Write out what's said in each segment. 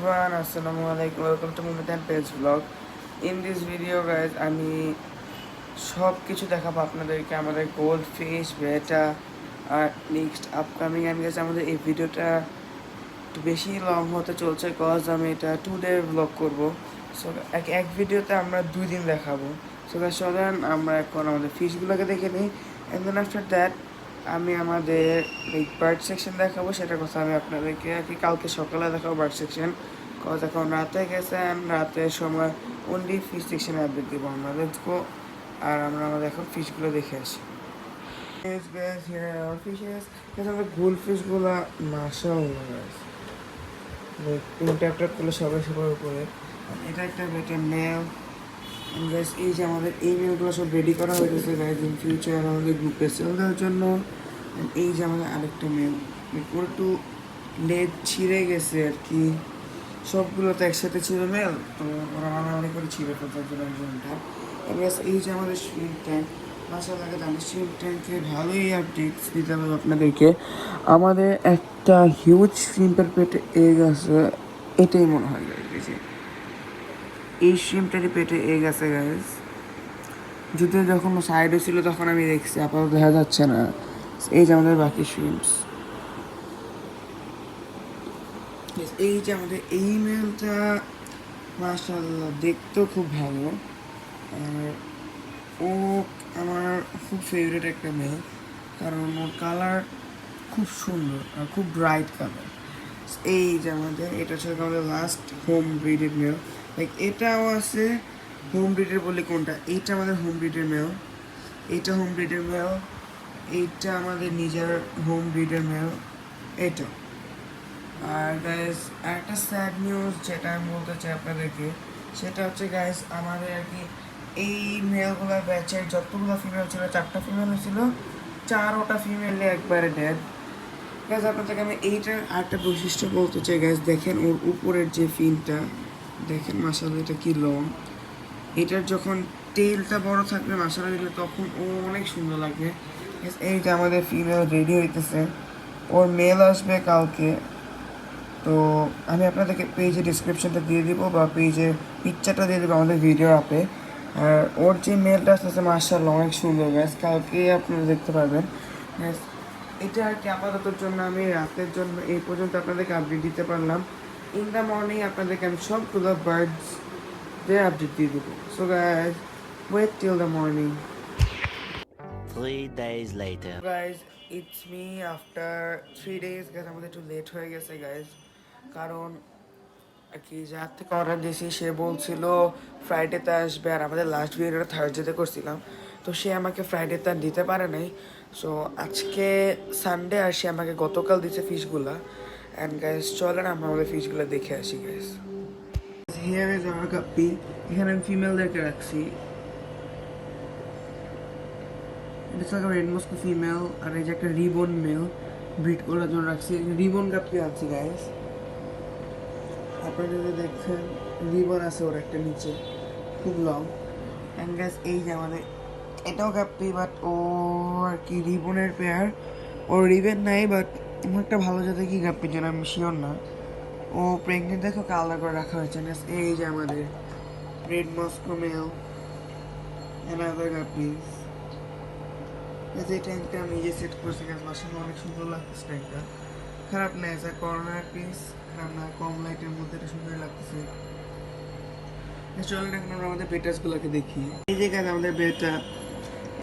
everyone, Assalamualaikum. Welcome to Moment and Page Vlog. In this video guys, আমি সব কিছু দেখাবো আপনাদেরকে আমাদের গোল্ড ফিশ বেটা আর নেক্সট আপকামিং আমি গেছি আমাদের এই ভিডিওটা একটু বেশি লং হতে চলছে কজ আমি এটা 2 ডে ব্লগ করব। সো এক ভিডিওতে আমরা 2 দিন দেখাবো। সো গাইস চলেন আমরা এখন আমাদের ফিশগুলোকে দেখে নিই এন্ড দেন আফটার দ্যাট আমি আমাদের এই বার্ড সেকশন দেখাবো, সেটার কথা আমি আপনাদেরকে কালকে সকালে দেখাবো বার্ড সেকশন, কজ এখন রাতে গেছে অ্যান্ড রাতের সময় অনলি ফিশ সেকশনে আপডেট দেবো আমরা। লেটস গো আর আমরা আমাদের এখন ফিশগুলো দেখে আসি। আমাদের গোল ফিশগুলো মাশাআল্লাহ গাইস ইন্টারপ্রেট করলে সবাই সবার উপরে। এটা একটা বেটার মেল গাইস। এই যে আমাদের এই মেলগুলো সব রেডি করা হয়ে গেছে গাইস ইন ফিউচার আমাদের গ্রুপে সেল দেওয়ার জন্য। এই যে আমাদের আরেকটা মেল পুরো একটু লেজ ছিঁড়ে গেছে আর কি, সবগুলো তো একসাথে ছিল মেল, তো ওরা মারামারি করে ছিঁড়ে ফেলতে জন্য একজনটা। এই যে আমাদের শ্রিম ট্যাঙ্ক, মাশাআল্লাহ আমি শ্রিম ট্যাঙ্কে ভালোই আপডেটস দিতে হবে আপনাদেরকে। আমাদের একটা হিউজ শ্রিম্পের পেটে এগ আছে, এটাই মনে হয় গাইস, এই শ্রিমটারই পেটে এগ আছে গাইস। যদিও যখন সাইডে ছিল তখন আমি দেখছি, আপাতত দেখা যাচ্ছে না। এই যে আমাদের বাকি শ্রিমস, এই যে আমাদের এই মেলটা মাশাআল্লাহ দেখতেও খুব ভালো, আর ও আমার খুব ফেভারিট একটা মেল, কারণ ওর কালার খুব সুন্দর আর খুব ব্রাইট কালার। এই যে আমাদের এটা হচ্ছে আমাদের লাস্ট হোম ব্রিডেড মেল, লাইক এটাও আছে হোম ব্রিডের বলে কোনটা, এইটা আমাদের হোম ব্রিডের মেল, এইটা হোম ব্রিডের মেল, এইটা আমাদের নিজের হোম ব্রিডের মেল এটা। আর গাইস একটা স্যাড নিউজ যেটা আমি বলতে চাই আপনাদেরকে, সেটা হচ্ছে গাইস আমাদের আর কি এই মেলগুলোর ব্যাচের যতগুলো ফিমেল ছিল, 4টা ফিমেল ছিল, 4টা ফিমেলে একবারে ডেড গাইস। আপনাদেরকে আমি এইটার আরেকটা বৈশিষ্ট্য বলতে চাই গাইস, দেখেন ওর উপরের যে ফিনটা দেখেন মাশাআল্লাহ এটা কি লং। এটার যখন টেলটা বড় থাকবে মাশাআল্লাহ দেখলে তখন ও অনেক সুন্দর লাগবে। এই যে আমাদের ফিমেল রেডি হইতেছে, ওর মেল আসবে কালকে। তো আমি আপনাদেরকে পেজে ডিসক্রিপশনটা দিয়ে দিব বা পেজে পিকচারটা দিয়ে দেবো আমাদের ভিডিও আপে। আর ওর যে মেলটা আসতেছে মাশাআল্লাহ অনেক সুন্দর গাইস, কালকে আপনারা দেখতে পারবেন। এটা আর কি আপাততর জন্য আমি রাতের জন্য এই পর্যন্ত আপনাদেরকে আপডেট দিতে পারলাম। ইন দ্য মর্নিং আপনাদেরকে আমি সবগুলো বার্ডস দিয়ে আপডেট দিয়ে দেবো। So guys wait till the morning. 3 days later. Guys it's me after 3 days guys, আমাদের একটু লেট হয়ে গেছে গাইস, কারণ আর কি যার থেকে অর্ডার দিয়েছি সে বলছিল ফ্রাইডেতে আসবে, আর আমাদের লাস্ট ভিডিওটা থার্সডেতে করছিলাম, তো সে আমাকে ফ্রাইডেতে আর দিতে পারে নাই। সো আজকে সানডে আর সে আমাকে গতকাল দিচ্ছে ফিশগুলা। অ্যান্ড গাইস চলেন আমরা আমাদের ফিশগুলো দেখে আসি গাইস। হিয়ার ইজ আওয়ার গাপ্পি, এখানে আমি ফিমেলদেরকে রাখছি, এটা হচ্ছে রেড মস্কো ফিমেল, আর এই যে একটা রিবন মেল ব্রিড করার জন্য রাখছি, রিবন গাপ্পি আছে গাইস। আপনারা যদি দেখছেন রিবন আছে ওর একটা নিচে খুব লং। অ্যান্ড গাইস এই যে আমাদের এটাও গাপ্পি, বাট ও আর কি রিবনের পেয়ার, ওর রিবন নাই, বাট একটা ভালো যাতে কি গাপ্পির জন্য আমি শিওর না। ও প্রেগনেন্ট দেখো আলাদা করে রাখা হয়েছে। এই যে আমাদের red Moscow male another guppies. এই ট্যাঙ্কটা আমি নিজে সেট করছি গাছ, মাশাআল্লাহ অনেক সুন্দর লাগতেছে ট্যাঙ্কটা, খারাপ না, এজ কর্নার পিস খারাপ না, কম লাইটের মধ্যে এটা সুন্দর লাগতেছে। চলেন এখন আমরা আমাদের বেটাসগুলোকে দেখি। এই যে গাছ আমাদের বেটা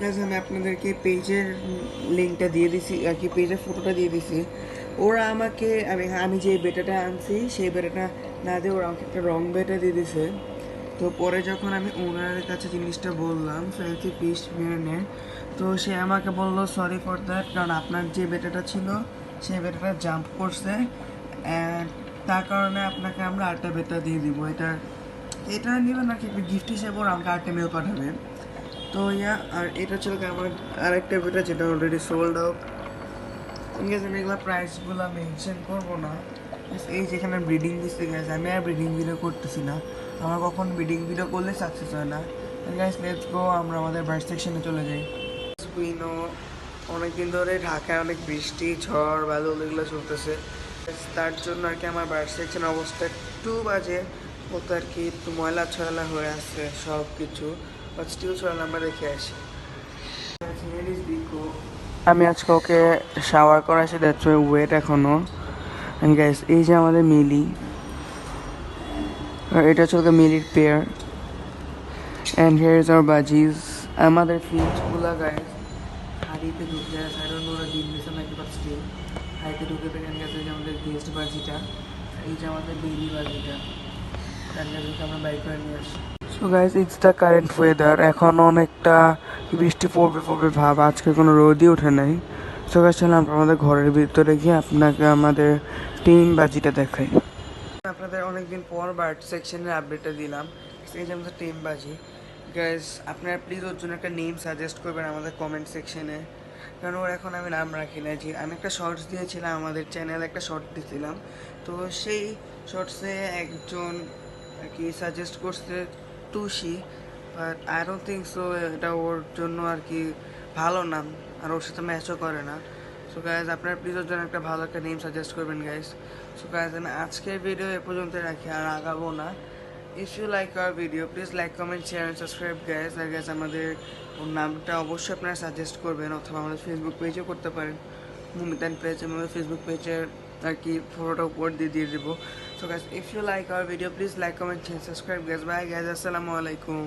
গাছ, আমি আপনাদেরকে পেজের লিঙ্কটা দিয়ে দিছি আর কি, পেজের ফটোটা দিয়ে দিছি। ওরা আমাকে আমি যে বেটাটা আনছি সেই বেটাটা না দিয়ে ওরা আমাকে একটা রং বেটা দিয়ে দিছে। তো পরে যখন আমি ওনারের কাছে জিনিসটা বললাম ফ্রেন্সি ফিশ মেরে নেয়, তো সে আমাকে বললো সরি ফর দ্যাট, কারণ আপনার যে বেটাটা ছিল সেই বেটাটা জাম্প করছে, অ্যান্ড তার কারণে আপনাকে আমরা আরেকটা বেটা দিয়ে দিব। এটা নেবেন নাকি গিফট হিসেবে ওরা আমাকে আরেকটা মেল পাঠাবে। তো আর এটা ছিল আমার আরেকটা বেটা যেটা অলরেডি সোল্ড আউট। ঠিক আছে, আমি এগুলো প্রাইসগুলো মেনশন করবো না। এই যেখানে ব্রিডিং দিচ্ছে গেছে, আমি আর ব্রিডিং ভিডিও করতেছি না, আমার কখন ব্রিডিং ভিডিও করলে সাকসেস হয় না। গাইস লেটস গো আমরা আমাদের বার্ড সেকশনে চলে যাই। অনেকদিন ধরে ঢাকায় অনেক বৃষ্টি ঝড় বাদল এগুলো চলতেছে, তার জন্য আর কি আমার বার্ড সেকশন অবস্থা 2 বাজে মতো আর কি, একটু ময়লা ছয়লা হয়ে আসছে সব কিছু, বাট স্টিল চলেন আমরা দেখে আসি। আমি আজকে ওকে শাওয়ার করাইছি, দ্যাটস ওয়াই ওয়েট এখনো। এন্ড গাইস এই যে আমাদের মিলি, আর এটা হচ্ছে মিলির pair. And here is our buddies. আমাদের ফিটগুলা গাইস হাড়িতে ঢুকে আছে, আই ডোন্ট নো ওরা ডিম দিছে নাকি, বাট স্টিল হাড়িতে ঢুকে পেয়ে গেছে। যে আমাদের গেস্ট বাজিটা, এই যে আমাদের বেবি বাজিটা, তাদেরকে আমরা বাইক করে নিয়ে আসি। So guys it's the current weather. এখন অনেকটা বৃষ্টি পড়বে পড়বে ভাব, আজকে কোনো রোদই ওঠে নাই। সো গাইস চলুন আমরা আমাদের ঘরের ভিতরে গিয়ে আপনাকে আমাদের টিম বাজিটা দেখাই। আপনাদের অনেকদিন পর বার্ড সেকশনের আপডেটটা দিলাম। এই যে আমাদের টিম বাজি গাইস, আপনারা প্লিজ ওর জন্য একটা নেম সাজেস্ট করবেন আমাদের কমেন্ট সেকশনে, কারণ ওর এখন আমি নাম রাখি না। যে আমি একটা শর্টস দিয়েছিলাম, আমাদের চ্যানেলে একটা শর্ট দিয়েছিলাম, তো সেই শর্টসে একজন আর কি সাজেস্ট করছে Tusi, but I don't think so এটা ওর জন্য আর কি ভালো নাম, আর ওর সাথে ম্যাচও করে না। সো গাইজ আপনারা প্লিজ ওর জন্য একটা ভালো একটা নেম সাজেস্ট করবেন গাইজ। সো গাইজ আমি আজকের ভিডিও এ পর্যন্ত রাখি, আর আগাবো না। If you like our video please like comment share and subscribe guys. আর গাইজ আমাদের ওর নামটা অবশ্যই আপনারা সাজেস্ট করবেন, অথবা আমাদের ফেসবুক পেজও করতে পারেন, মুমিতান পেজ। আমাদের ফেসবুক পেজের আর কি ফটোটা উপর দিয়ে দেবো। So guys if you like our video please like comment share subscribe guys. Bye guys, আসসালামু আলাইকুম।